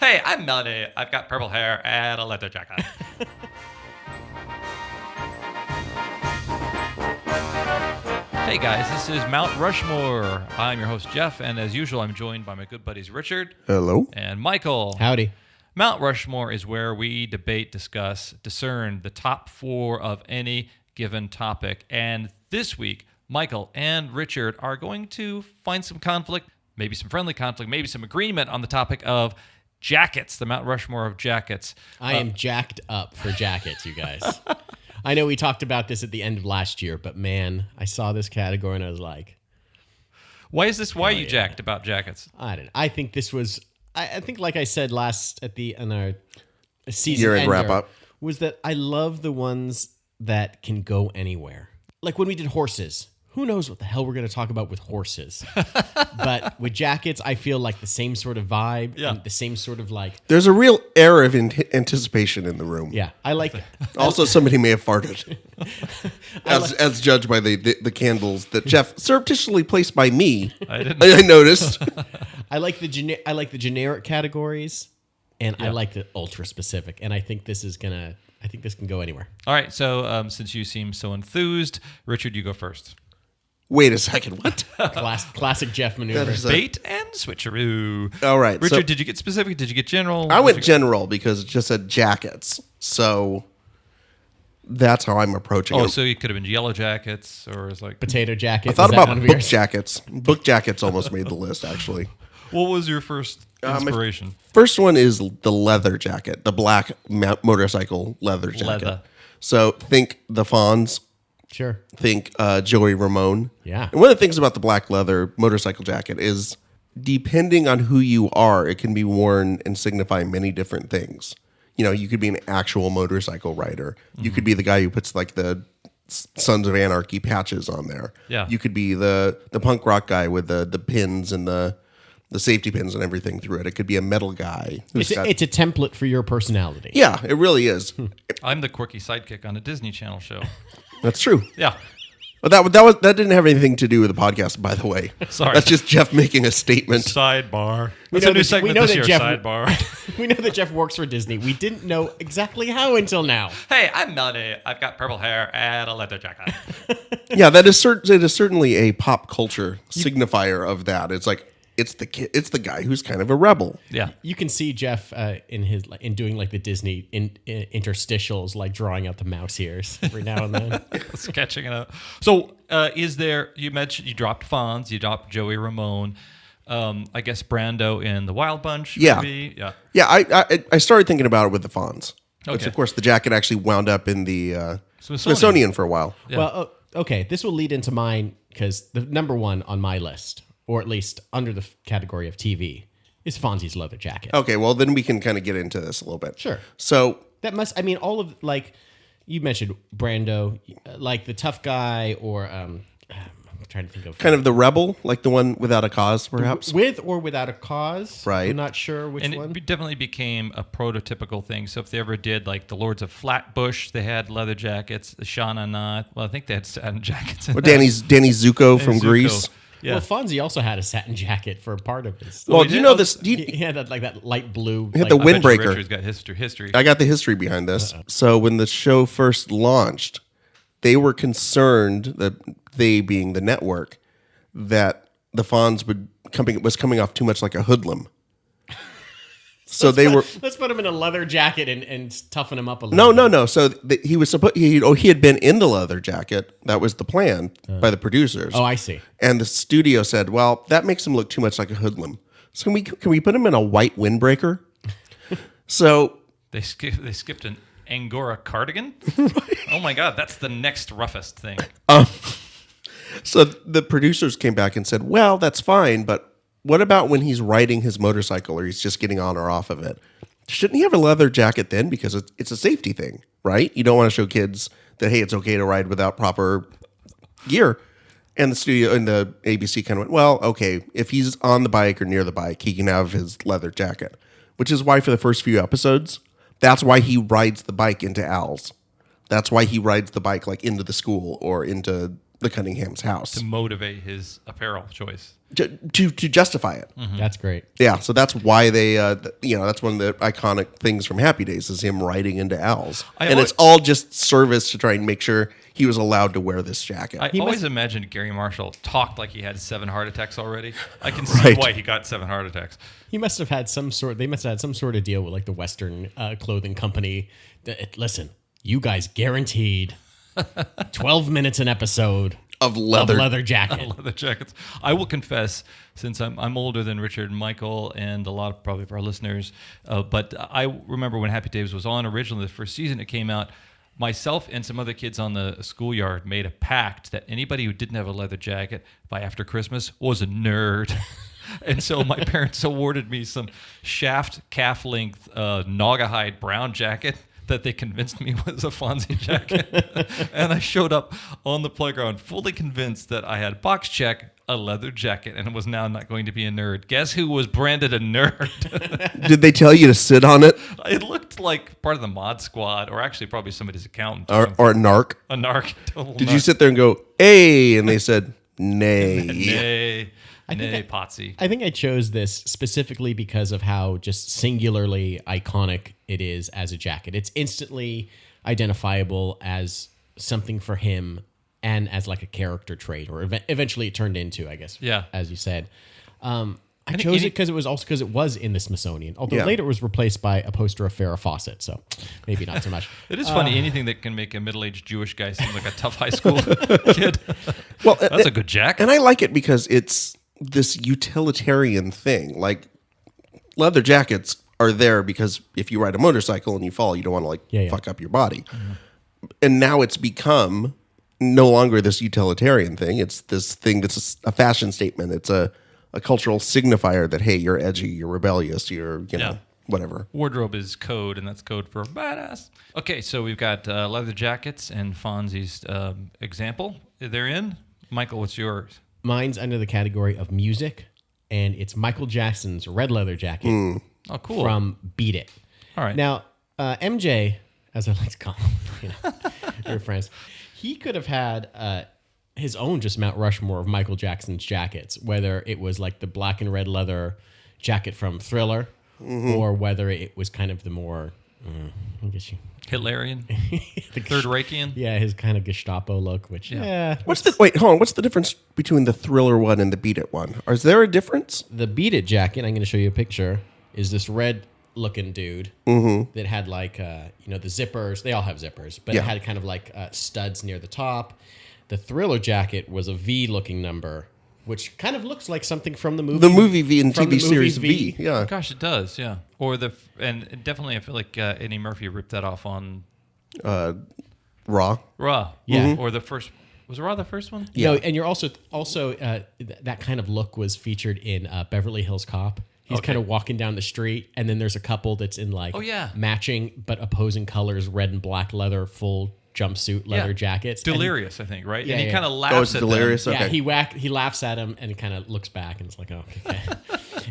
Hey, I'm Melanie. I've got purple hair and a leather jacket. Hey guys, this is Mount Rushmore. I'm your host, Jeff, and as usual, I'm joined by my good buddies Richard. Hello. And Michael. Howdy. Mount Rushmore is where we debate, discuss, discern the top 4 of any given topic. And this week, Michael and Richard are going to find some conflict, maybe some friendly conflict, maybe some agreement on the topic of jackets, the Mount Rushmore of jackets. I am jacked up for jackets, you guys. I know we talked about this at the end of last year, but man, I saw this category and I was like, why are you jacked about jackets? I don't know. I think this was, I think like I said in our season Year-end ender, wrap-up. was that I love the ones that can go anywhere. Like when we did horses. Who knows what the hell we're going to talk about with horses? But with jackets, I feel like the same sort of vibe, and the same sort of like. There's a real air of anticipation in the room. Yeah, I like. Also, somebody may have farted, as judged by the candles that Jeff surreptitiously placed by me. I noticed. I like the generic categories, and I like the ultra specific, and I think this can go anywhere. All right, so since you seem so enthused, Richard, you go first. Wait a second, what? Classic Jeff maneuver. Bait and switcheroo. All right. Richard, did you get specific? Did you get general? I went general because it just said jackets. So that's how I'm approaching it. Oh, so you could have been yellow jackets or it's like potato jacket. I thought about book jackets. Book jackets almost made the list, actually. What was your first inspiration? First one is the leather jacket, the black motorcycle leather jacket. Leather. So think the Fonz. Sure. Think Joey Ramone. Yeah. And one of the things about the black leather motorcycle jacket is depending on who you are, it can be worn and signify many different things. You know, you could be an actual motorcycle rider. You could be the guy who puts like the Sons of Anarchy patches on there. Yeah. You could be the punk rock guy with the pins and the safety pins and everything through it. It could be a metal guy. It's a template for your personality. Yeah, it really is. I'm the quirky sidekick on a Disney Channel show. That's true. Yeah. But that didn't have anything to do with the podcast, by the way. Sorry. That's just Jeff making a statement. Sidebar. We That's know a new that- segment we know this that year, Jeff- sidebar. We know that Jeff works for Disney. We didn't know exactly how until now. Hey, I'm Melanie. I've got purple hair and a leather jacket. Yeah, it is certainly a pop culture signifier of that. It's like it's the guy who's kind of a rebel. Yeah. You can see Jeff in doing like the Disney interstitials, like drawing out the mouse ears every now and then. Sketching it out. So you mentioned you dropped Fonz, you dropped Joey Ramone, I guess Brando in the Wild Bunch. Yeah. Maybe? Yeah. Yeah, I started thinking about it with the Fonz. Which, Okay. of course, the jacket actually wound up in the Smithsonian for a while. Yeah. Well, okay, this will lead into mine because the number one on my list, or at least under the category of TV, is Fonzie's leather jacket. Okay, well, then we can kind of get into this a little bit. Sure. So all of, like, you mentioned Brando, like the tough guy, or I'm trying to think of. kind of the rebel, like the one without a cause, perhaps. With or without a cause. Right. I'm not sure which And one. it definitely became a prototypical thing. So if they ever did like the Lords of Flatbush, they had leather jackets. The Shauna Not, well, I think they had satin jackets. Well, Danny Zuko from Zuko. Grease. Yeah. Well, Fonzie also had a satin jacket for a part of his. Well, he do you did? know this? He had that light blue. He had the I bet you windbreaker. Richard's got history. I got the history behind this. So when the show first launched, they were concerned that they being the network, that the Fonz was coming off too much like a hoodlum. So Let's put him in a leather jacket and toughen him up a little. No. So he was he had been in the leather jacket. That was the plan by the producers. Oh, I see. And the studio said, "Well, that makes him look too much like a hoodlum. So can we put him in a white windbreaker?" So They skipped an Angora cardigan. Oh my God, that's the next roughest thing. So the producers came back and said, "Well, that's fine, but what about when he's riding his motorcycle or he's just getting on or off of it? Shouldn't he have a leather jacket then? Because it's a safety thing, right? You don't want to show kids that, hey, it's okay to ride without proper gear." And the studio and the ABC kind of went, "Well, okay, if he's on the bike or near the bike, he can have his leather jacket," which is why for the first few episodes, that's why he rides the bike into Al's. That's why he rides the bike like into the school or into the Cunningham's house To motivate his apparel choice. to justify it. That's great. Yeah, so that's why they, that's one of the iconic things from Happy Days is him riding into Al's. And it's all just service to try and make sure he was allowed to wear this jacket. I always imagined Gary Marshall talked like he had 7 heart attacks already. I can see why he got 7 heart attacks. He must have had they must have had some sort of deal with like the Western clothing company. Listen, you guys guaranteed 12 minutes an episode of leather jacket. Leather jackets. I will confess, since I'm older than Richard and Michael and a lot of probably of our listeners, but I remember when Happy Days was on originally, the first season it came out, myself and some other kids on the schoolyard made a pact that anybody who didn't have a leather jacket by after Christmas was a nerd. And so my parents awarded me some Shaft calf-length Naugahyde brown jacket that they convinced me was a Fonzie jacket. And I showed up on the playground fully convinced that I had box check, a leather jacket, and was now not going to be a nerd. Guess who was branded a nerd? Did they tell you to sit on it? It looked like part of the mod squad, or actually probably somebody's accountant. Or a narc? A narc. Did you sit there and go, hey? And they said, nay. Nay. Nay, Potsy. I think I chose this specifically because of how just singularly iconic it is as a jacket. It's instantly identifiable as something for him and as like a character trait, or eventually it turned into, I guess, as you said. I chose it because it was in the Smithsonian, although later it was replaced by a poster of Farrah Fawcett, so maybe not so much. It is funny, anything that can make a middle-aged Jewish guy seem like a tough high school kid. Well, that's a good jacket. And I like it because it's this utilitarian thing. Like, leather jackets are there because if you ride a motorcycle and you fall, you don't want to fuck up your body. Mm-hmm. And now it's become no longer this utilitarian thing. It's this thing that's a fashion statement. It's a cultural signifier that, hey, you're edgy, you're rebellious, you're, whatever. Wardrobe is code, and that's code for badass. Okay, so we've got leather jackets and Fonzie's example. They're in. Michael, what's yours? Mine's under the category of music, and it's Michael Jackson's red leather jacket. Oh, cool. From Beat It. All right. Now, MJ, as I like to call him, your friends, he could have had his own just Mount Rushmore of Michael Jackson's jackets, whether it was like the black and red leather jacket from Thriller, or whether it was kind of the more, I guess Hitlerian? The Third Reichian? Yeah, his kind of Gestapo look, which, What's the difference between the Thriller one and the Beat It one? Is there a difference? The Beat It jacket, I'm going to show you a picture, is this red looking dude that had like, the zippers. They all have zippers, but it had kind of like studs near the top. The Thriller jacket was a V looking number, which kind of looks like something from the movie. The movie V and TV series V. Yeah. Gosh, it does. Yeah. And definitely, I feel like Eddie Murphy ripped that off on Raw. Raw. Yeah. Or the first. Was Raw the first one? Yeah. No, and you're also that kind of look was featured in Beverly Hills Cop. He's kind of walking down the street, and then there's a couple that's in like matching but opposing colors, red and black leather, full jumpsuit leather jackets. Delirious, I think, right? Yeah, and he kind of laughs at Delirious? them. Okay. Yeah, he laughs at him and kind of looks back, and it's like, oh, okay.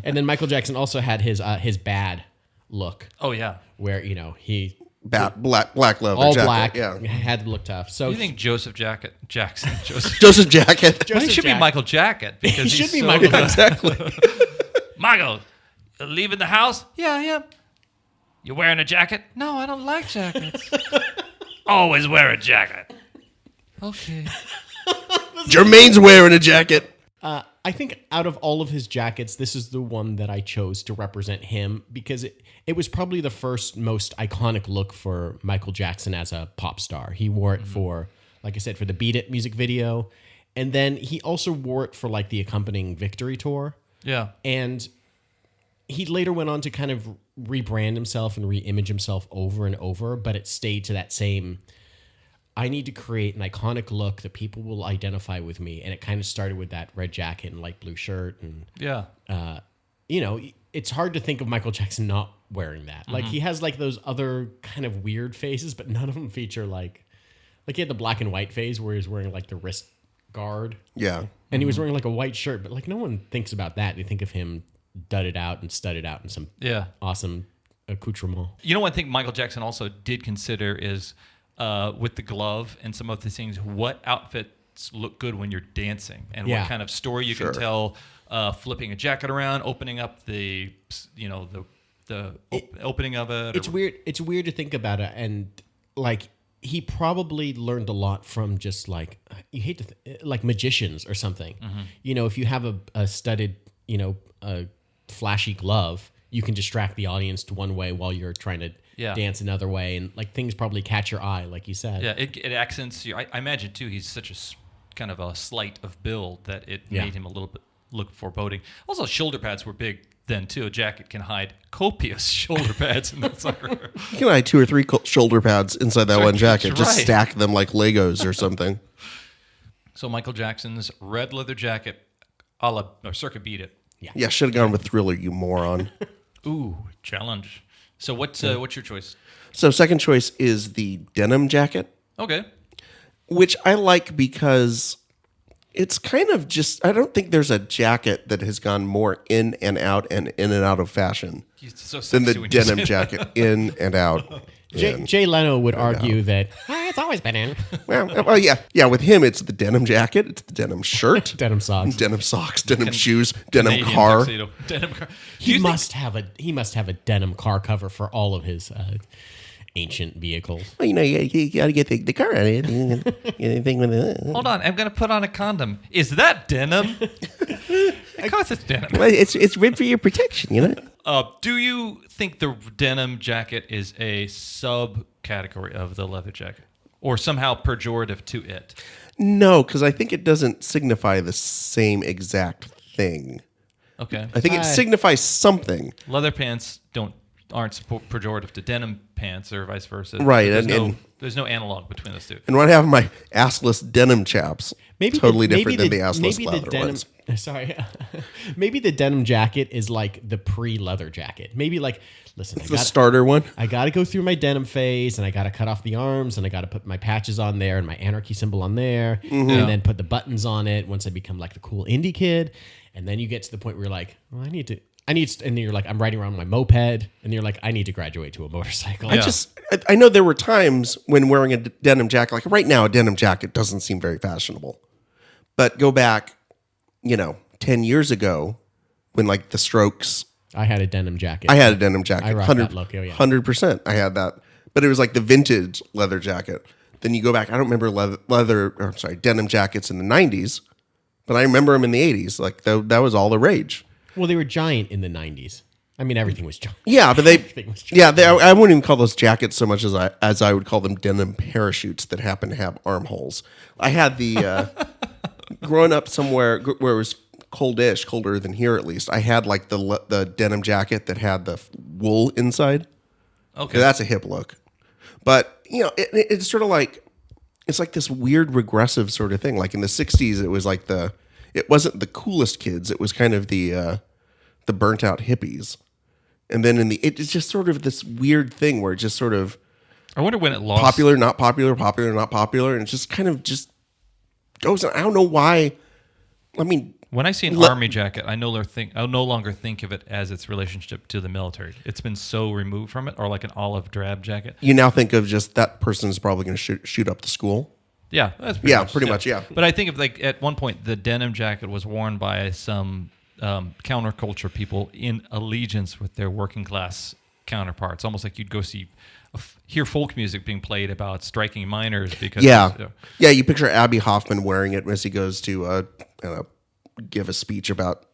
And then Michael Jackson also had his bad look. Oh yeah, where he black leather all jacket. black. Yeah, had to look tough. So do you think Joseph Jackson? Joseph Jacket. Well, he should be Michael Jacket because he should be so Michael good. Exactly. Michael, leaving the house? Yeah. You wearing a jacket? No, I don't like jackets. Always wear a jacket. Okay. Jermaine's wearing a jacket. I think out of all of his jackets, this is the one that I chose to represent him because it was probably the first most iconic look for Michael Jackson as a pop star. He wore it for, like I said, for the Beat It music video. And then he also wore it for like the accompanying Victory tour. Yeah. And he later went on to kind of rebrand himself and re-image himself over and over, but it stayed to that same, I need to create an iconic look that people will identify with me. And it kind of started with that red jacket and light blue shirt. And, it's hard to think of Michael Jackson not wearing that. Like he has like those other kind of weird phases, but none of them feature like he had the black and white phase where he was wearing like the wrist guard. Yeah. And he was wearing like a white shirt, but like no one thinks about that. They think of him dudded out and studded out in some awesome accoutrement. You know, one thing Michael Jackson also did consider is with the glove and some of the things, what outfit look good when you're dancing, and Yeah. what kind of story you can tell, flipping a jacket around, opening up the opening of it. It's weird. It's weird to think about it, and like he probably learned a lot from just like you hate to like magicians or something. You know, if you have a studded, a flashy glove, you can distract the audience to one way while you're trying to dance another way, and like things probably catch your eye, like you said. Yeah, it accents you. I imagine too. He's such a kind of a slight of build that it made him a little bit look foreboding. Also, shoulder pads were big then too. A jacket can hide copious shoulder pads in that sucker. You can hide 2 or 3 shoulder pads inside that one jacket. That's Just right. stack them like Legos or something. So Michael Jackson's red leather jacket, circa beat it. Yeah, should have gone with Thriller, you moron. Ooh, challenge. So what's your choice? So second choice is the denim jacket, Okay. which I like because it's kind of just, I don't think there's a jacket that has gone more in and out of fashion It's so than sexy the when you say denim that. jacket in and out. Jay Leno would argue that it's always been in Well, yeah. With him, it's the denim jacket, it's the denim shirt, denim socks. denim socks, denim shoes, denim Canadian car. tuxedo. Denim car. Do He you think- must have a denim car cover for all of his ancient vehicles. Well, you got to get the car out of it. Anything with it. Hold on, I'm going to put on a condom. Is that denim? Of course it's denim. Well, it's ribbed for your protection, Do you think the denim jacket is a subcategory of the leather jacket? Or somehow pejorative to it? No, because I think it doesn't signify the same exact thing. Okay. I think it signifies something. Leather pants aren't pejorative to denim pants or vice versa. Right, There's no analog between those two. And when I have my assless denim chaps, totally different than the assless leather ones. Sorry, maybe the denim jacket is like the pre-leather jacket. Maybe like, listen, It's the starter one. I got to go through my denim phase, and I got to cut off the arms, and I got to put my patches on there, and my anarchy symbol on there, and then put the buttons on it. Once I become like the cool indie kid, and then you get to the point where you're like, well, and then you're like, I'm riding around my moped, and you're like, I need to graduate to a motorcycle. I know there were times when wearing a denim jacket, like right now, a denim jacket doesn't seem very fashionable. But go back, 10 years ago when like the Strokes, I had a denim jacket. I had a denim jacket. I rocked that look, yeah. 100%. I had that. But it was like the vintage leather jacket. Then you go back, I don't remember denim jackets in the 90s, but I remember them in the 80s. Like that was all the rage. Well, they were giant in the 90s. I mean, everything was giant. Yeah, but Everything was giant. I wouldn't even call those jackets so much as I would call them denim parachutes that happen to have armholes. I had the growing up somewhere where it was colder than here at least. I had like the denim jacket that had the wool inside. Okay. That's a hip look. But it's sort of like it's like this weird regressive sort of thing. Like in the 60s, it was like it wasn't the coolest kids. It was kind of the burnt out hippies. And then it's just sort of this weird thing where it just sort of I wonder when it lost. popular, not popular, popular, not popular. And it just kind of just goes. I don't know why. I mean, When I see an army jacket, I no longer think of it as its relationship to the military. It's been so removed from it, or like an olive drab jacket. you now think of just that person is probably going to shoot up the school. Yeah, that's Pretty much, yeah. But I think of like at one point the denim jacket was worn by some counterculture people in allegiance with their working class counterparts. Almost like you'd go hear folk music being played about striking miners because You picture Abby Hoffman wearing it as he goes to give a speech about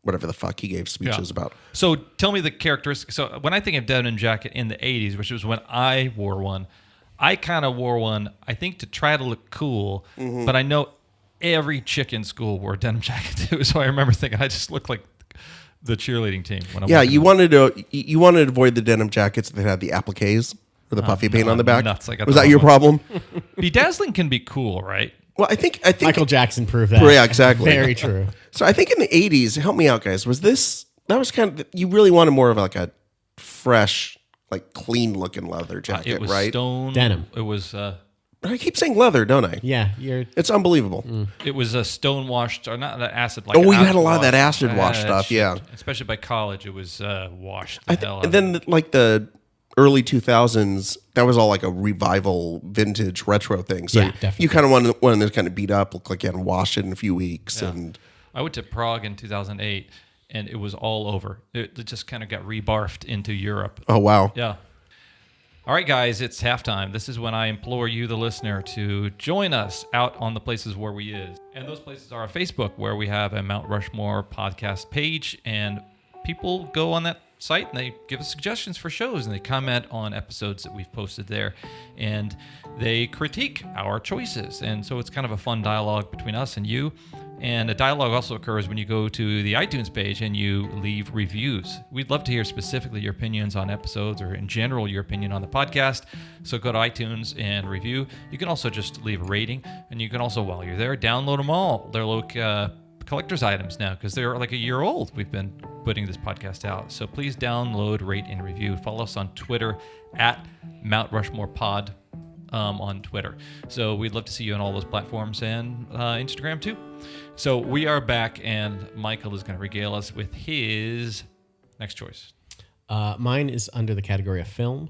whatever the fuck he gave speeches about. So tell me the characteristics. So when I think of denim jacket in the 80s, which was when I wore one, I kind of wore one, I think, to try to look cool, but I know every chick in school wore a denim jacket too. So I remember thinking I just looked like the cheerleading team. When I'm You wanted to avoid the denim jackets that had the appliques or the puffy paint on the back. Nuts. I got Was the that your wrong problem? Bedazzling can be cool, right? Well, I think Michael Jackson proved that. Yeah, exactly. Very true. So I think in the 80s, help me out, guys. That was kind of, you really wanted more of like a fresh, like clean looking leather jacket, It was right? stone Denim. It was I keep saying leather, don't I? Yeah, It's unbelievable. it was a stone washed or not acid. Like Oh, you had a acid lot of that wash. acid wash That stuff, shit. yeah. Especially by college, it was washed the hell out. And then like early 2000s, that was all like a revival, vintage, retro thing. So Yeah, definitely. you kind of wanted one that's kind of beat up, look like you hadn't washed it in a few weeks. Yeah. And I went to Prague in 2008, and it was all over. It just kind of got rebarfed into Europe. oh, wow. Yeah. All right, guys, it's halftime. This is when I implore you, the listener, to join us out on the places where we is. And those places are on Facebook, where we have a Mount Rushmore podcast page, and people go on that site and they give us suggestions for shows, and they comment on episodes that we've posted there, and they critique our choices. And so it's kind of a fun dialogue between us and you. And a dialogue also occurs when you go to the iTunes page and you leave reviews. We'd love to hear specifically your opinions on episodes, or in general your opinion on the podcast. So go to iTunes and review. You can also just leave a rating, and you can also, while you're there, download them all. They're like collector's items now, because they're like a year old. We've been putting this podcast out. So please download, rate, and review. Follow us on Twitter at Mount Rushmore Pod on Twitter. So we'd love to see you on all those platforms, and Instagram too. So we are back, and Michael is going to regale us with his next choice. Mine is under the category of film,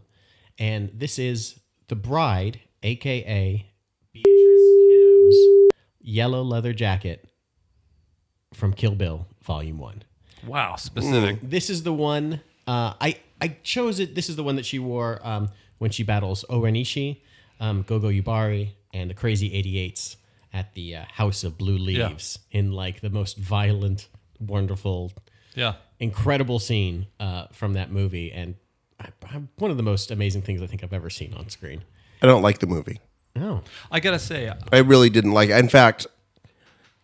and this is The Bride, a.k.a. Beatrice Kiddo's yellow leather jacket from Kill Bill Volume 1. Wow, specific. This is the one, I chose it. This is the one that she wore when she battles Orenishi, Gogo Yubari, and the Crazy 88s at the House of Blue Leaves in like the most violent, wonderful, incredible scene from that movie. And one of the most amazing things I think I've ever seen on screen. I don't like the movie. Oh, I got to say, I really didn't like it. In fact,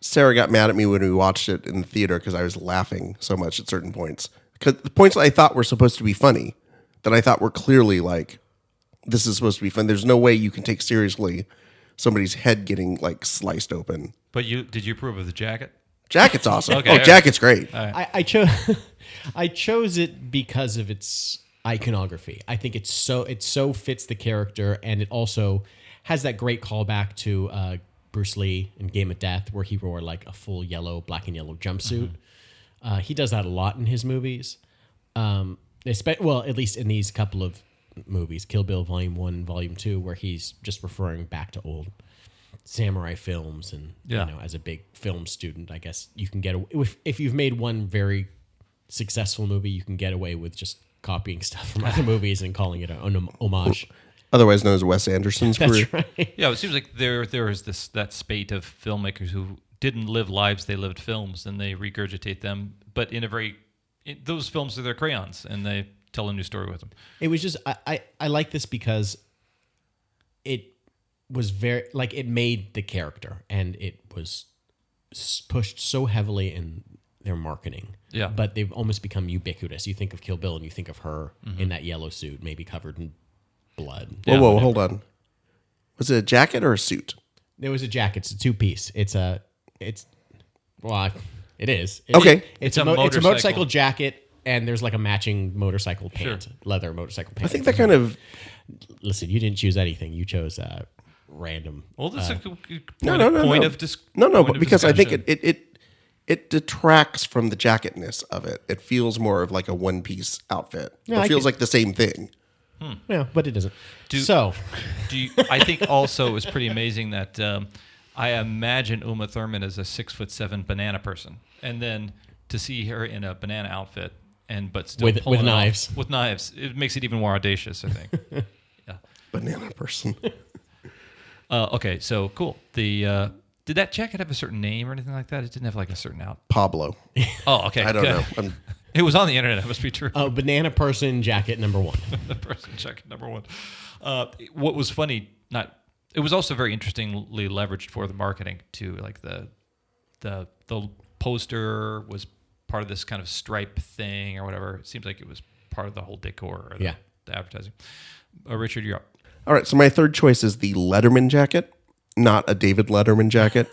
Sarah got mad at me when we watched it in the theater because I was laughing so much at certain points. Because the points that I thought were supposed to be funny, that I thought were clearly like, this is supposed to be fun. There's no way you can take seriously somebody's head getting like sliced open. but did you approve of the jacket? Jacket's awesome. Okay. Oh, Jacket's great. I chose I chose it because of its iconography. I think it so fits the character, and it also has that great callback to Bruce Lee in Game of Death, where he wore like a full black and yellow jumpsuit. He does that a lot in his movies. Well, at least in these couple of movies, Kill Bill Volume 1 and Volume 2, where he's just referring back to old samurai films. And as a big film student, I guess you can get if you've made one very successful movie, you can get away with just copying stuff from other movies and calling it an homage. Otherwise known as Wes Anderson's career. That's right. Yeah, it seems like there is that spate of filmmakers who didn't live lives, they lived films, and they regurgitate them. But those films are their crayons, and they tell a new story with them. It was just I like this because it was very like it made the character, and it was pushed so heavily in their marketing. Yeah. But they've almost become ubiquitous. You think of Kill Bill and you think of her in that yellow suit, maybe covered in blood. Whoa, hold on. Was it a jacket or a suit? There was a jacket. It's a two-piece. It is. Okay. It's a a motorcycle. motorcycle jacket, and there's like a matching motorcycle pant, leather motorcycle pant. I think that kind of... Listen, you didn't choose anything. You chose random. Well, this is a No, point because I think discussion. it detracts from the jacketness of it. It feels more of like a one-piece outfit. Yeah, it feels like the same thing. Yeah, but it doesn't. I think also it was pretty amazing that I imagine Uma Thurman as a 6'7" banana person, and then to see her in a banana outfit but still with pulling it off knives. with knives, it makes it even more audacious, I think. Yeah. Banana person. Okay, so cool. Did that jacket have a certain name or anything like that? It didn't have like a certain out. Pablo. Oh, okay. I don't good. know. It was on the internet. It must be true. Oh, banana person jacket number 1. The person jacket number 1. What was funny? It was also very interestingly leveraged for the marketing too. Like the poster was part of this kind of stripe thing or whatever. It seems like it was part of the whole decor or the advertising. Richard, you're up. All right, so my third choice is the Letterman jacket, not a David Letterman jacket,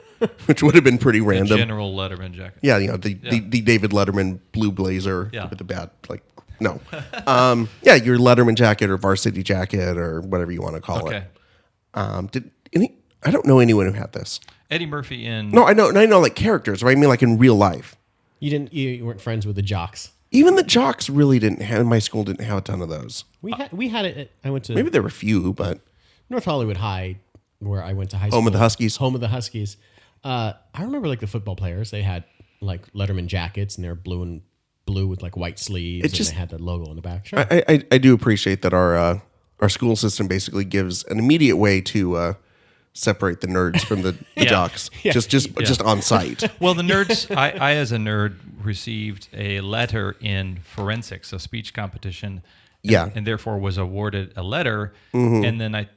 which would have been pretty random. General Letterman jacket. Yeah, the David Letterman blue blazer with the bad, no. Your Letterman jacket or varsity jacket or whatever you want to call it. I don't know anyone who had this. Eddie Murphy in... No, I know like characters, right? I mean like in real life. You weren't friends with the jocks. Even the jocks really didn't have. My school didn't have a ton of those. We had it. I went to Maybe there were a few, but North Hollywood High, where I went to high school. Home of the Huskies. Home of the Huskies. I remember like the football players. They had like Letterman jackets, and they're blue with like white sleeves, and they had the logo on the back. Sure. I do appreciate that our school system basically gives an immediate way to separate the nerds from the jocks, just on site. Well, the nerds, I as a nerd received a letter in forensics, a speech competition, and therefore was awarded a letter. Mm-hmm. And then I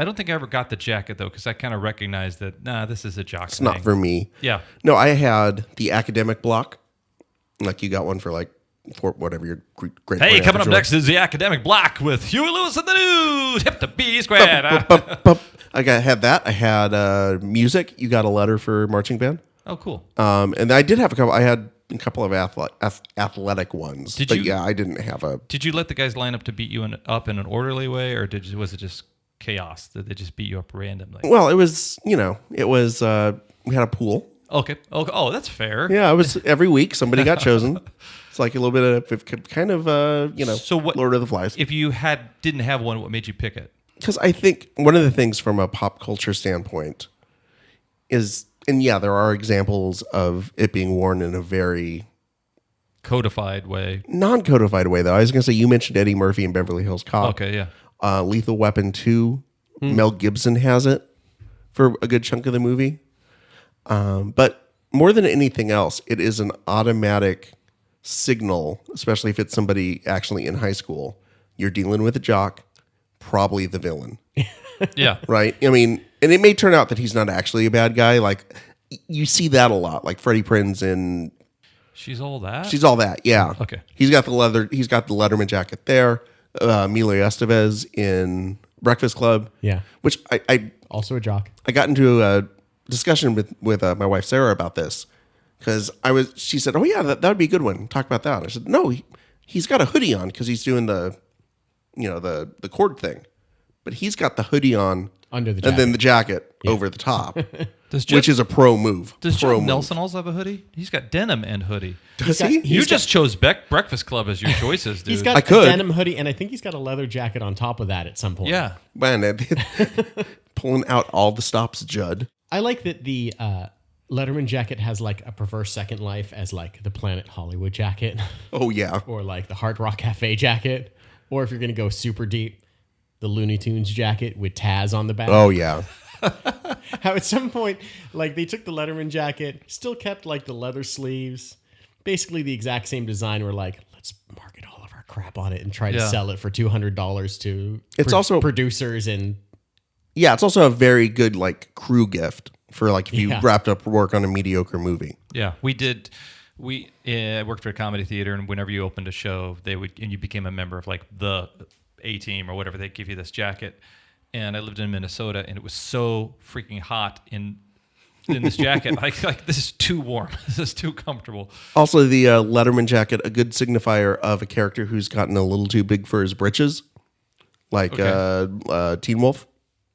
don't think I ever got the jacket though, because I kind of recognized that this is a jock. It's not for me. Yeah. No, I had the academic block. Like you got one for whatever your grade. Hey, coming up next is the academic block with Huey Lewis and the News. Hip to B squared. I had that. I had music. You got a letter for marching band. Oh, cool. And I did have a couple. I had a couple of athletic ones. I didn't have a. Did you let the guys line up to beat you up in an orderly way, or was it just chaos? Did they just beat you up randomly? Well, it was. We had a pool. Okay. Oh, that's fair. Yeah, it was every week somebody got chosen. It's like a little bit of kind of So what, Lord of the Flies. If you didn't have one, what made you pick it? Because I think one of the things from a pop culture standpoint is, and there are examples of it being worn in a very codified way. Non-codified way, though. I was going to say, you mentioned Eddie Murphy in Beverly Hills Cop. Okay, yeah. Lethal Weapon 2, Mel Gibson has it for a good chunk of the movie. But more than anything else, it is an automatic signal, especially if it's somebody actually in high school. You're dealing with a jock, probably the villain. Yeah. Right? I mean, and it may turn out that he's not actually a bad guy. Like, you see that a lot. Like Freddie Prinze in... She's all that? She's all that, yeah. Okay. He's got the Letterman jacket there. Emilio Estevez in Breakfast Club. Yeah. Which I also a jock. I got into a discussion with my wife Sarah about this because she said, "Oh yeah, that would be a good one. Talk about that." I said, "No, he's got a hoodie on because he's doing the cord thing, but he's got the hoodie on under the jacket. and then the jacket over the top, which is a pro move." Does John Nelson also have a hoodie? He's got denim and hoodie. Does he? You just chose Breakfast Club as your choices, dude. He's got a denim hoodie, and I think he's got a leather jacket on top of that at some point. Yeah, man, pulling out all the stops, Judd. I like that the Letterman jacket has like a perverse second life as like the Planet Hollywood jacket. Oh yeah. Or like the Hard Rock Cafe jacket. Or if you're going to go super deep, the Looney Tunes jacket with Taz on the back. Oh yeah. How at some point, like they took the Letterman jacket, still kept like the leather sleeves, basically the exact same design. We're like, let's market all of our crap on it and try to sell it for $200 to also producers and... Yeah, it's also a very good like crew gift for like if you wrapped up work on a mediocre movie. Yeah, we did. We worked for a comedy theater, and whenever you opened a show, and you became a member of like the A team or whatever, they'd give you this jacket. And I lived in Minnesota, and it was so freaking hot in this jacket. like this is too warm. This is too comfortable. Also, the Letterman jacket, a good signifier of a character who's gotten a little too big for his britches, like Teen Wolf.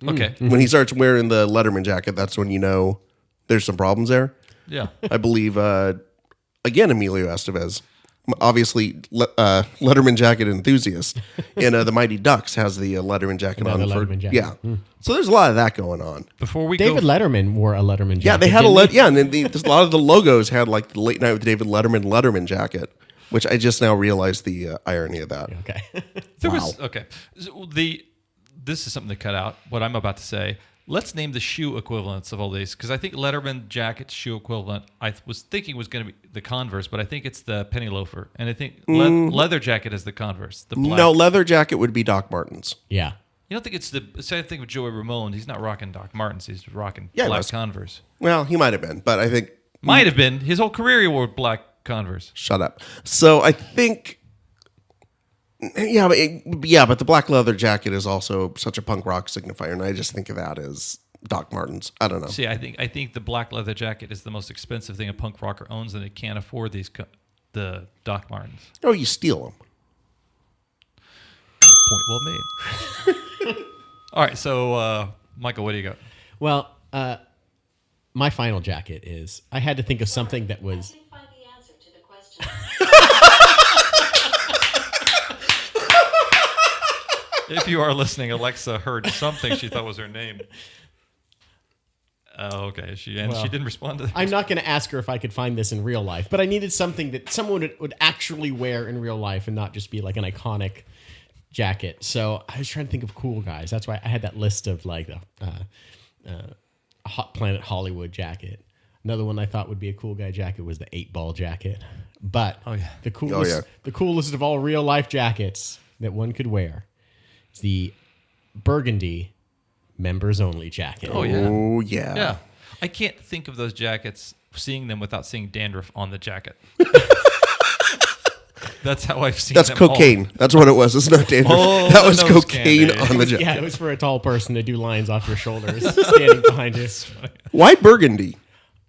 Okay. When he starts wearing the Letterman jacket, that's when you know there's some problems there. Yeah. I believe, again, Emilio Estevez, obviously Letterman jacket enthusiast, and the Mighty Ducks has the Letterman jacket on. Letterman jacket. Yeah. So there's a lot of that going on. David Letterman wore a Letterman jacket. Yeah, they had and then a lot of the logos had like the Late Night with David Letterman jacket, which I just now realized the irony of that. Okay. This is something to cut out, what I'm about to say. Let's name the shoe equivalents of all these, because I think Letterman jacket shoe equivalent, I was thinking was going to be the Converse, but I think it's the penny loafer. And I think leather jacket is the Converse. The black. No, leather jacket would be Doc Martens. Yeah. You don't think it's the same thing with Joey Ramone? He's not rocking Doc Martens. He's rocking black Converse. Well, he might have been, but I think... Might have been. His whole career he wore black Converse. Shut up. So I think... Yeah, but the black leather jacket is also such a punk rock signifier, and I just think of that as Doc Martens. I don't know. See, I think the black leather jacket is the most expensive thing a punk rocker owns, and they can't afford the Doc Martens. Oh, you steal them. Point well made. All right, so Michael, what do you got? Well, my final jacket is I had to think of something that was. I couldn't find the answer to the question. If you are listening, Alexa heard something she thought was her name. Oh, okay. She didn't respond to that. I'm not going to ask her if I could find this in real life, but I needed something that someone would actually wear in real life and not just be like an iconic jacket. So I was trying to think of cool guys. That's why I had that list of like a Hot Planet Hollywood jacket. Another one I thought would be a cool guy jacket was the 8-ball jacket. But the coolest of all real life jackets that one could wear is the burgundy members only jacket. Oh yeah. Oh yeah. Yeah. I can't think of those jackets, seeing them without seeing dandruff on the jacket. That's how I've seen That's them cocaine. all. That's what it was. It's not dandruff. Oh, that the was nose cocaine candy. on the jacket. Yeah, it was for a tall person to do lines off your shoulders standing behind you. Why burgundy?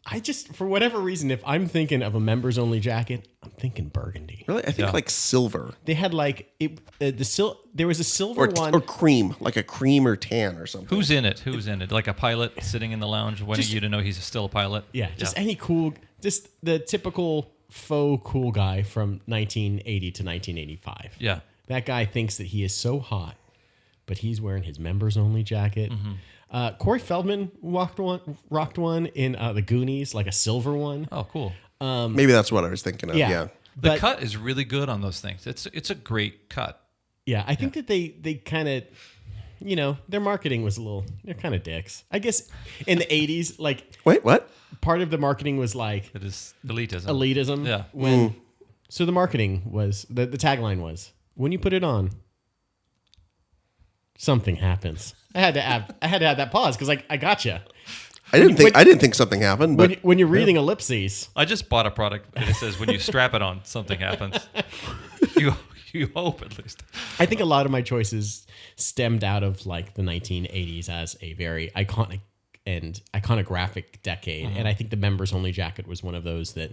I just, for whatever reason, if I'm thinking of a members only jacket, I'm thinking burgundy. Really? I think like silver They had like there was a silver one. or cream, like a cream or tan or something. Who's in it? Who's in it? Like a pilot sitting in the lounge wanting you to know he's still a pilot? Yeah, just any cool, just the typical faux cool guy from 1980 to 1985. Yeah. That guy thinks that he is so hot, but he's wearing his members only jacket. Corey Feldman rocked one in the Goonies, like a silver one. Oh, cool. Maybe that's what I was thinking of. Yeah. The But cut is really good on those things. It's a great cut. yeah, I think that they kind of, their marketing was they're kind of dicks. I guess in the 80s, like Wait, what? part of the marketing was like It is elitism. elitism. Yeah. So the marketing was, the tagline was, when you put it on, something happens. I had to have that pause because I gotcha. I didn't think something happened, but When you're reading ellipses, I just bought a product and it says when you strap it on, something happens. You hope at least. I think a lot of my choices stemmed out of like the 1980s as a very iconic and iconographic decade. And I think the members only jacket was one of those that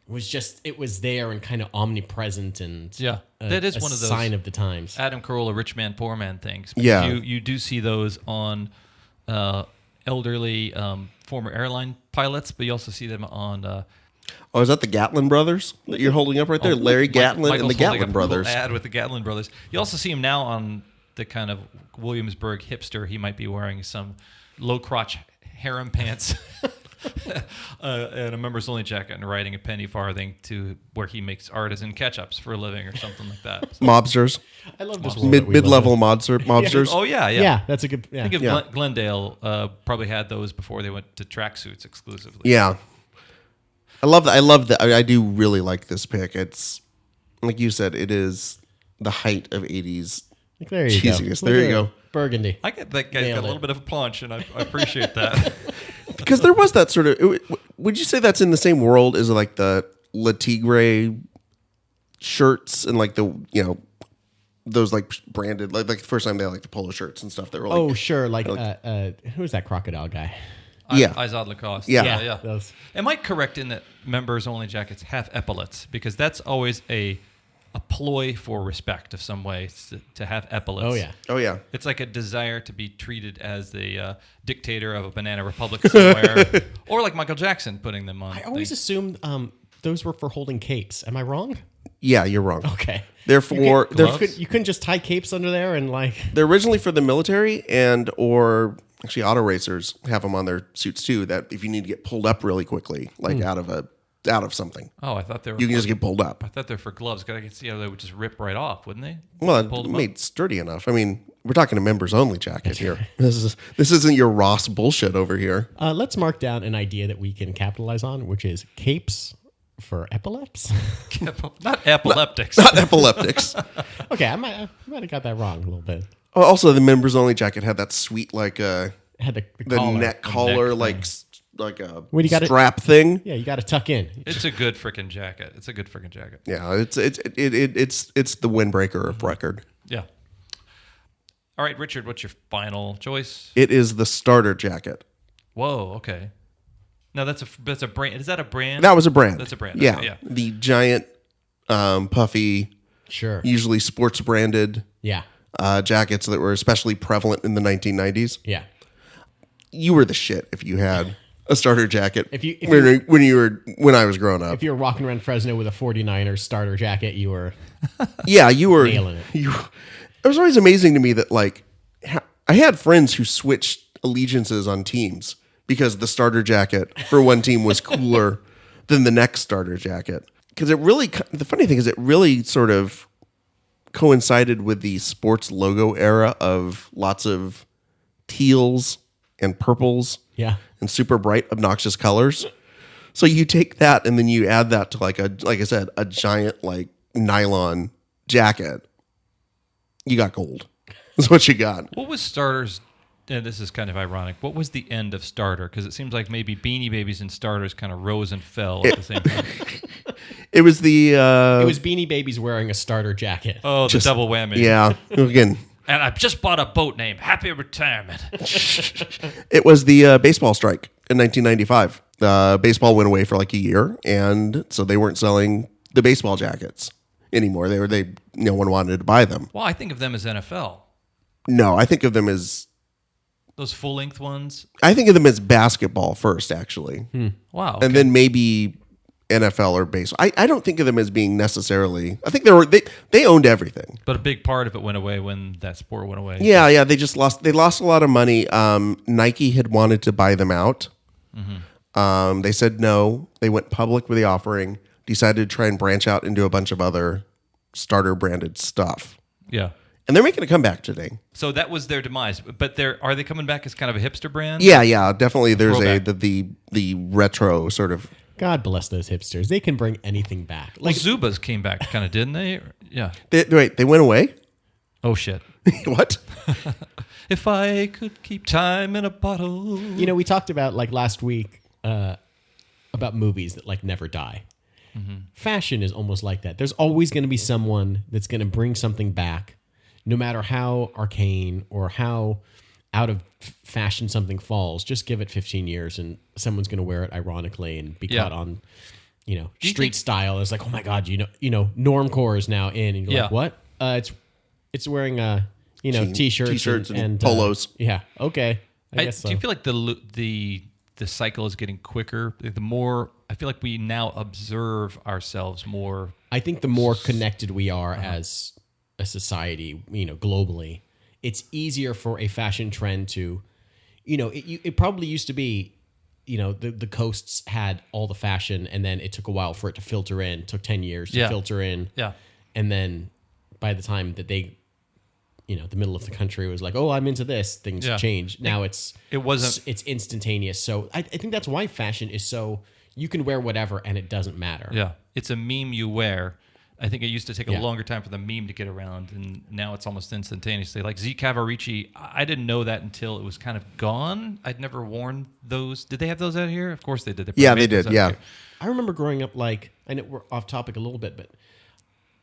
was just, it was there and kind of omnipresent and that is one of those sign of the times. Adam Carolla rich man poor man things. Yeah. You do see those on elderly former airline pilots, but you also see them on oh, is that the Gatlin brothers that you're holding up right there? Larry Gatlin and the Michael's holding Gatlin up a brothers. little ad with the Gatlin brothers. You also see him now on the kind of Williamsburg hipster. He might be wearing some low crotch harem pants and a members only jacket and riding a penny farthing to where he makes artisan ketchups for a living or something like that. So, Mobsters. I love this world that we Mid-level live in. mobsters. oh yeah. Yeah, that's a good. I think Yeah. of Glendale probably had those before they went to tracksuits exclusively. Yeah. I love that. I do really like this pick. It's like you said, it is the height of 80s There you cheesiness. go. There you go. Burgundy. I get that guy's Nailed got a it. little bit of a punch, and I appreciate that. Because there was that sort of. Would you say that's in the same world as like the Le Tigre shirts and like the those like branded like the first time they had like the polo shirts and stuff that were like Oh, sure. Like, who's that crocodile guy? Yeah. Izod Lacoste. Yeah. yeah. Those. Am I correct in that members only jackets have epaulets? Because that's always a ploy for respect of some way to have epaulets. Oh, yeah. Oh yeah. It's like a desire to be treated as the dictator of a banana republic somewhere, or like Michael Jackson putting them on. I always things. assumed those were for holding capes. Am I wrong? Yeah, you're wrong. Okay. Therefore, You couldn't just tie capes under there and like. they're originally for the military or actually auto racers have them on their suits too. That if you need to get pulled up really quickly, like out of something, Oh, I thought they were. you can just get pulled up. I thought they were for gloves. Because I could see how they would just rip right off, wouldn't they? Well, Pulled it 'em made sturdy enough. I mean, we're talking a members only jacket here. This isn't your Ross bullshit over here. Let's mark down an idea that we can capitalize on, which is capes for epilepts. Not epileptics. Not epileptics. Okay, I might have got that wrong a little bit. Oh, also, the members only jacket had that sweet like It had the the collar. neck collar neck like a When you got it- strap thing. Yeah, you got to tuck in. It's a good freaking jacket. Yeah, it's the windbreaker of record. Yeah. All right, Richard, what's your final choice? It is the starter jacket. Whoa, okay. No, that's a brand. Is that a brand? That was a brand. That's a brand. Yeah, Okay, yeah. the giant, puffy, Sure. usually sports branded Yeah. jackets that were especially prevalent in the 1990s. Yeah. You were the shit if you had a starter jacket. When I was growing up. If you were walking around Fresno with a 49ers starter jacket, you were Yeah, you were nailing it. was always amazing to me that like I had friends who switched allegiances on teams because the starter jacket for one team was cooler than the next starter jacket. Because the funny thing is it really sort of coincided with the sports logo era of lots of teals and purples and super bright, obnoxious colors. So you take that and then you add that to like I said, a giant like nylon jacket. You got gold. That's what you got. What was Starter's, and this is kind of ironic, what was the end of Starter? Because it seems like maybe Beanie Babies and Starters kind of rose and fell at the same time. It was the... it was Beanie Babies wearing a starter jacket. Oh, the double whammy. Yeah. Again. And I just bought a boat named Happy Retirement. It was the baseball strike in 1995. Baseball went away for like a year, and so they weren't selling the baseball jackets anymore. No one wanted to buy them. Well, I think of them as NFL. No, I think of them as... Those full-length ones? I think of them as basketball first, actually. Wow. Okay. And then maybe NFL or baseball. I don't think of them as being necessarily... I think they owned everything. But a big part of it went away when that sport went away. Yeah, they lost a lot of money. Nike had wanted to buy them out. Mm-hmm. They said no. They went public with the offering, decided to try and branch out into a bunch of other starter-branded stuff. Yeah. And they're making a comeback today. So that was their demise. But are they coming back as kind of a hipster brand? Yeah, definitely. There's Throwback. the retro sort of... God bless those hipsters. They can bring anything back. Like Zubas came back, kind of, didn't they? Yeah. They went away? Oh, shit. What? If I could keep time in a bottle. You know, we talked about like last week about movies that like never die. Mm-hmm. Fashion is almost like that. There's always going to be someone that's going to bring something back, no matter how arcane or how out of fashion something falls. Just give it 15 years and someone's going to wear it ironically and be caught on, street style. It's like, oh my God, normcore is now in, and you're like, what? It's wearing t-shirts and polos. Yeah, okay. I guess so. Do you feel like the cycle is getting quicker? The more I feel like we now observe ourselves more. I think the more connected we are as a society, globally, it's easier for a fashion trend to, it probably used to be, the coasts had all the fashion and then it took a while for it to filter in. It took 10 years to filter in. Yeah. And then by the time that they, the middle of the country was like, oh, I'm into this, things changed. Now it's instantaneous. So I think that's why fashion is so, you can wear whatever and it doesn't matter. Yeah. It's a meme you wear. I think it used to take a longer time for the meme to get around, and now it's almost instantaneously. Like Z Cavaricci, I didn't know that until it was kind of gone. I'd never worn those. Did they have those out here? Of course they did. They did, yeah. I remember growing up, I know we're off topic a little bit, but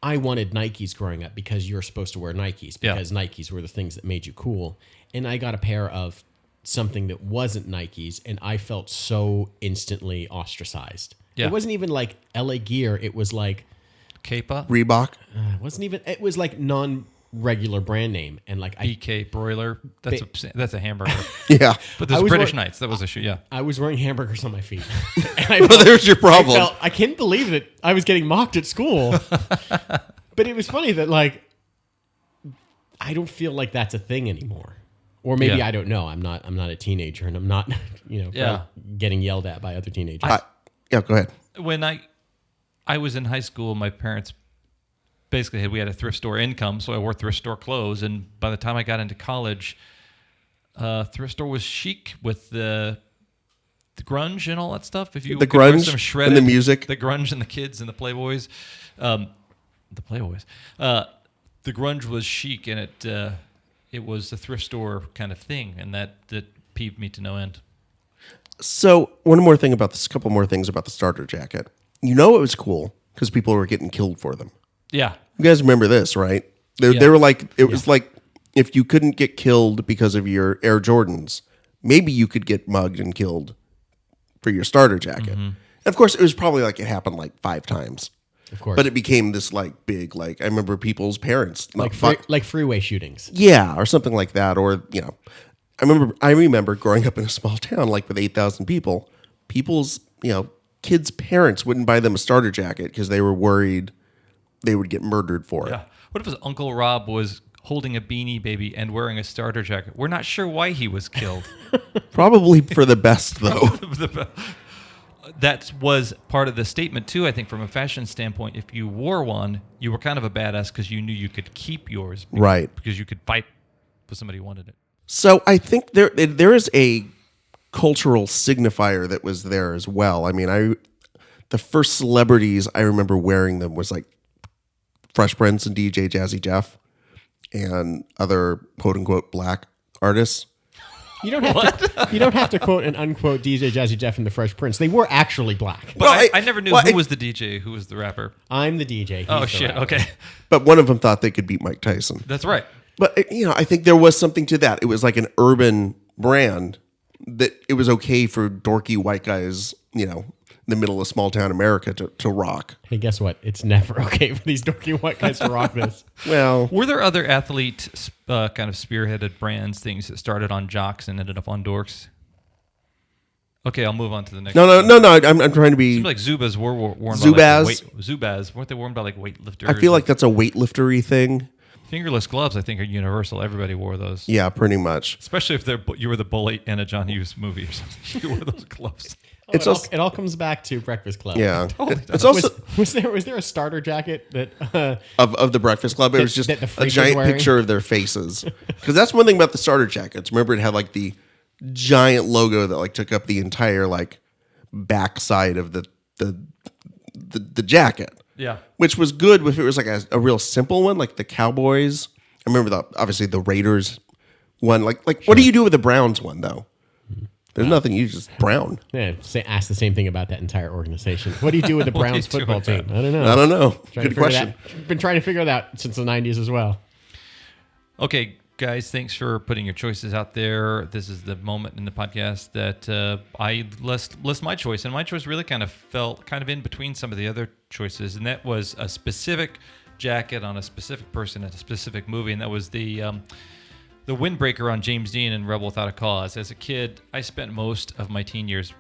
I wanted Nikes growing up because you're supposed to wear Nikes, because Nikes were the things that made you cool. And I got a pair of something that wasn't Nikes, and I felt so instantly ostracized. Yeah. It wasn't even like LA Gear. It was like... Kepa? Reebok? It was like non-regular brand name. And like BK Broiler? That's a hamburger. Yeah. But there's British Knights. That was a shoe, yeah. I was wearing hamburgers on my feet. Well, there's your problem. I can't believe that I was getting mocked at school. But it was funny that I don't feel like that's a thing anymore. Or maybe I don't know. I'm not a teenager and I'm not, getting yelled at by other teenagers. Go ahead. When I was in high school, my parents basically we had a thrift store income, so I wore thrift store clothes. And by the time I got into college, thrift store was chic with the grunge and all that stuff. If you the grunge some shredded, and the music, the grunge and the kids and the Playboys, the grunge was chic, and it was the thrift store kind of thing, and that peeved me to no end. So a couple more things about the starter jacket. It was cool because people were getting killed for them. Yeah. You guys remember this, right? They were like, it was like if you couldn't get killed because of your Air Jordans, maybe you could get mugged and killed for your starter jacket. Mm-hmm. And of course, it was probably like it happened like 5 times. Of course. But it became this like big, like I remember people's parents. Like freeway shootings. Yeah, or something like that. Or, I remember growing up in a small town like with 8,000 people, people's, kids' parents wouldn't buy them a starter jacket because they were worried they would get murdered for it. Yeah. What if his Uncle Rob was holding a Beanie Baby and wearing a starter jacket. We're not sure why he was killed. Probably for the best, though. That was part of the statement, too, I think, from a fashion standpoint. If you wore one, you were kind of a badass because you knew you could keep yours. Right. Because you could fight with somebody who wanted it. So I think there is a cultural signifier that was there as well. I mean, the first celebrities I remember wearing them was like Fresh Prince and DJ Jazzy Jeff and other quote unquote black artists. You don't have to quote and unquote DJ Jazzy Jeff and the Fresh Prince. They were actually black. But I never knew who was the DJ, who was the rapper. I'm the DJ. He's Oh, the shit. rapper. Okay. But one of them thought they could beat Mike Tyson. That's right. But, I think there was something to that. It was like an urban brand that it was okay for dorky white guys, in the middle of small town America to rock. Hey, guess what? It's never okay for these dorky white guys to rock this. Well, Were there other athlete kind of spearheaded brands, things that started on jocks and ended up on dorks? Okay, I'll move on to the next. no. I'm trying to be. Seems like Zubaz were worn Zubaz? by like Zubaz. Weren't they worn by like weightlifters? I feel like that's a weightliftery thing. Fingerless gloves, I think, are universal. Everybody wore those. Yeah, pretty much. Especially if you were the bully in a John Hughes movie or something. You wore those gloves. It all comes back to Breakfast Club. Yeah, Totally it's also Was there a starter jacket that of the Breakfast Club. It was just that the a freak was giant wearing? picture of their faces. Because that's one thing about the starter jackets. Remember, it had like the giant logo that like took up the entire like backside of the jacket. Yeah. Which was good if it was like a real simple one, like the Cowboys. I remember obviously the Raiders one. Like what do you do with the Browns one though? There's nothing. You just brown. Yeah, ask the same thing about that entire organization. What do you do with the Browns do football with team? that? I don't know. I don't know. Trying to Good figure question. Been trying to figure that out since the 90s as well. Okay, guys, thanks for putting your choices out there. This is the moment in the podcast that I list my choice, and my choice really kind of fell kind of in between some of the other choices, and that was a specific jacket on a specific person at a specific movie, and that was the windbreaker on James Dean in Rebel Without a Cause. As a kid, I spent most of my teen years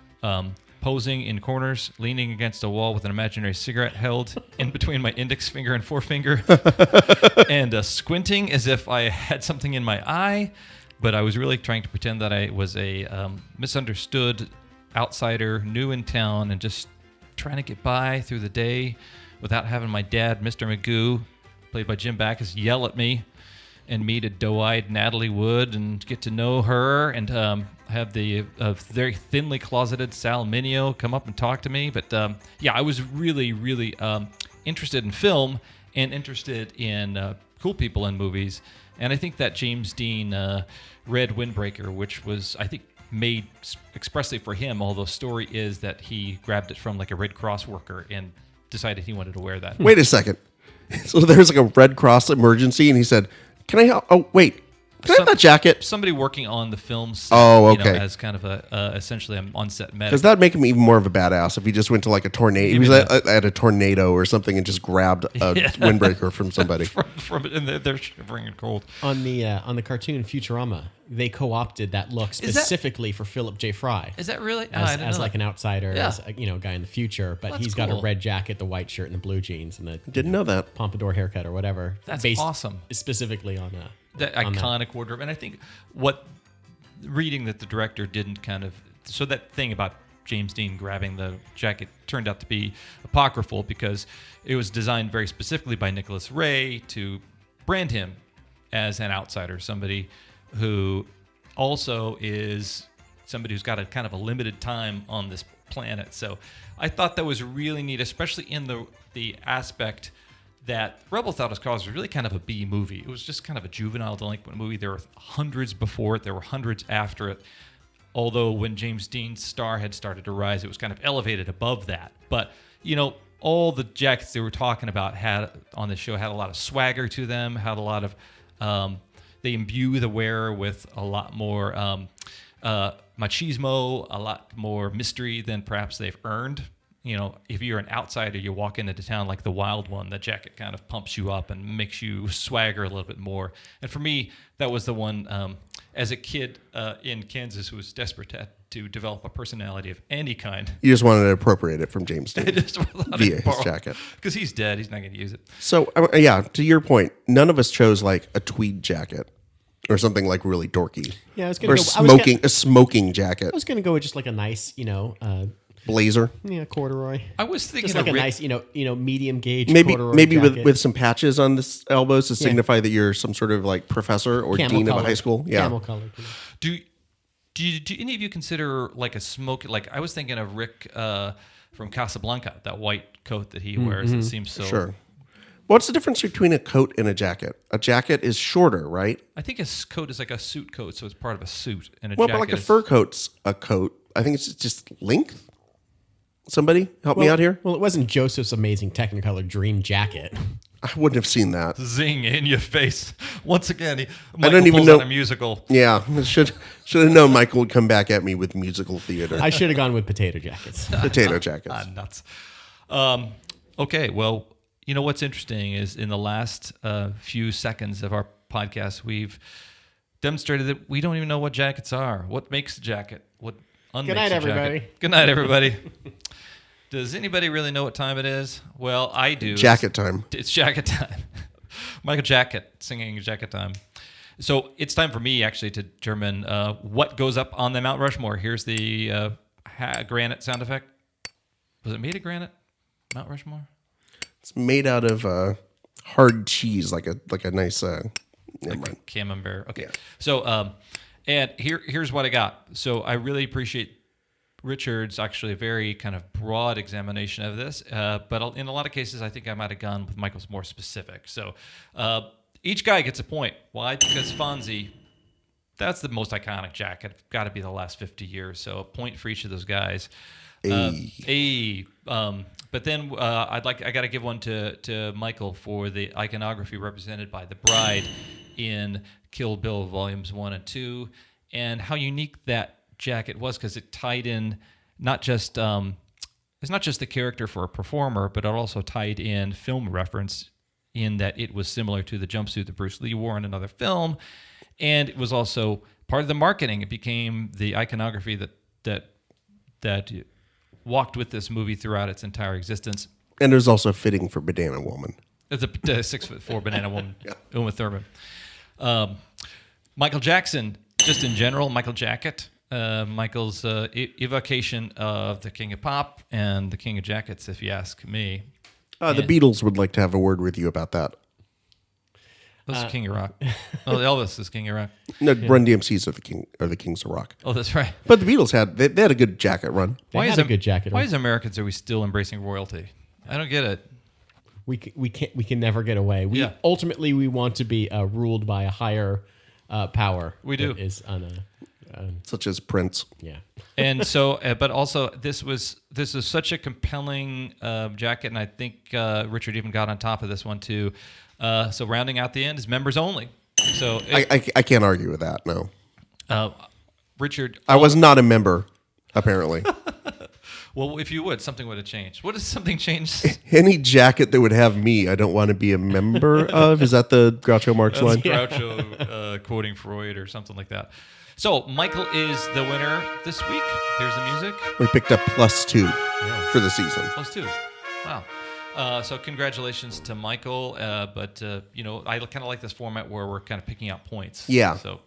posing in corners, leaning against a wall with an imaginary cigarette held in between my index finger and forefinger, and squinting as if I had something in my eye. But I was really trying to pretend that I was a misunderstood outsider, new in town, and just trying to get by through the day without having my dad, Mr. Magoo, played by Jim Backus, yell at me and meet a doe-eyed Natalie Wood and get to know her and have the very thinly closeted Sal Mineo come up and talk to me. But I was really, really interested in film and interested in cool people in movies. And I think that James Dean Red Windbreaker, which was, I think, made expressly for him, although story is that he grabbed it from like a Red Cross worker and decided he wanted to wear that. Wait a second. So there's like a Red Cross emergency, and he said, "Can I help? Oh, wait. Can I have that jacket?" Somebody working on the film set, okay. as kind of a essentially an on-set medic. Because that'd make him even more of a badass if he just went to like a tornado. He was at a tornado or something and just grabbed a windbreaker from somebody. and they're shivering and cold. On the cartoon Futurama, they co-opted that look specifically for Philip J. Fry. Is that really? As like an outsider, Yeah. as a guy in the future, but That's he's got a cool. red jacket, the white shirt, and the blue jeans, and the Didn't know that. pompadour haircut or whatever. That's based awesome. Specifically on That on iconic wardrobe. And I think what reading that the director didn't kind of, so that thing about James Dean grabbing the jacket turned out to be apocryphal because it was designed very specifically by Nicholas Ray to brand him as an outsider, somebody who also is somebody who's got a kind of a limited time on this planet. So I thought that was really neat, especially in the aspect that Rebel Without a Cause was really kind of a B movie. It was just kind of a juvenile delinquent movie. There were hundreds before it. There were hundreds after it. Although when James Dean's star had started to rise, it was kind of elevated above that. But, all the jackets they were talking about on the show had a lot of swagger to them, had a lot of, they imbue the wearer with a lot more machismo, a lot more mystery than perhaps they've earned. If you're an outsider, you walk into town like the Wild One, the jacket kind of pumps you up and makes you swagger a little bit more. And for me, that was the one, as a kid in Kansas who was desperate to to develop a personality of any kind. You just wanted to appropriate it from James Dean via his jacket. Because he's dead. He's not going to use it. So, yeah, to your point, none of us chose like a tweed jacket or something like really dorky. Yeah, I was Or gonna a smoking jacket. I was gonna go with just like a nice, Blazer. corduroy. I was thinking Just like of a nice, medium gauge Maybe corduroy maybe jacket. with some patches on the elbows to signify that you're some sort of like professor or Camel dean of a colored. high school. Yeah. Camel colored. Do any of you consider like a smoke? Like I was thinking of Rick from Casablanca, that white coat that he wears. It seems so. Sure. What's the difference between a coat and a jacket? A jacket is shorter, right? I think a coat is like a suit coat, so it's part of a suit. And a Well, jacket but like a is, fur coat's a coat. I think it's just length. Somebody help me out here. Well, it wasn't Joseph's amazing Technicolor dream jacket. I wouldn't have seen that. zing in your face. Once again, I Michael don't even pulls know- out a musical. Yeah, should have known Michael would come back at me with musical theater. I should have gone with potato jackets. Potato jackets. Nuts. Okay, well, you know what's interesting is in the last few seconds of our podcast, we've demonstrated that we don't even know what jackets are. What makes a jacket? What unmakes Good night, a jacket? everybody. Good night, everybody. Does anybody really know what time it is? Well, I do. Jacket time. It's jacket time. Michael Jacket singing jacket time. So it's time for me actually to determine what goes up on the Mount Rushmore. Here's the granite sound effect. Was it made of granite? Mount Rushmore? It's made out of hard cheese, like a nice. Never mind. Camembert. Okay. Yeah. So, and here's what I got. So I really appreciate Richard's actually a very kind of broad examination of this, but in a lot of cases, I think I might have gone with Michael's more specific. So each guy gets a point. Why? Because Fonzie, that's the most iconic jacket. Got to be the last 50 years. So a point for each of those guys. But then I got to give one to Michael for the iconography represented by the bride in Kill Bill Volumes 1 and 2, and how unique that jacket was because it tied in not just it's not just the character for a performer, but it also tied in film reference in that it was similar to the jumpsuit that Bruce Lee wore in another film, and it was also part of the marketing. It became the iconography that walked with this movie throughout its entire existence. And it was also fitting for Banana Woman. It's a 6'4" banana woman, Uma Thurman. Michael Jackson, just in general, Michael Jacket. Michael's evocation of the King of Pop and the King of Jackets, if you ask me. The Beatles would like to have a word with you about that. That's King of Rock. Oh, Elvis is King of Rock. No, Run DMC's are the Kings of Rock. Oh, that's right. But the Beatles had a good jacket run. They had a good jacket. Why as Americans are we still embracing royalty? I don't get it. We can never get away. Ultimately we want to be ruled by a higher power. We do. That is Such as Prince. yeah. And so, but also this is such a compelling jacket, and I think Richard even got on top of this one too. So rounding out the end is members only. So I can't argue with that. No, Richard, I was not a member. Apparently, well, if you would, something would have changed. What does something change? any jacket that would have me, I don't want to be a member of. Is that the Groucho Marx line? Groucho quoting Freud or something like that. So Michael is the winner this week. Here's the music. We picked up +2 for the season. +2. Wow. So congratulations to Michael. But I kind of like this format where we're kind of picking out points. Yeah. So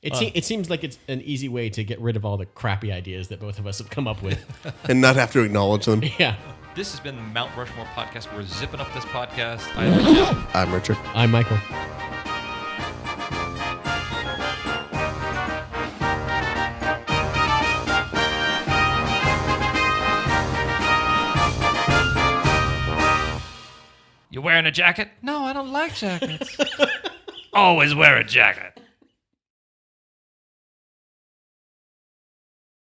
It seems like it's an easy way to get rid of all the crappy ideas that both of us have come up with. And not have to acknowledge them. Yeah. this has been the Mount Rushmore podcast. We're zipping up this podcast. I'm Jim. I'm Richard. I'm Michael. You wearing a jacket? No, I don't like jackets. Always wear a jacket.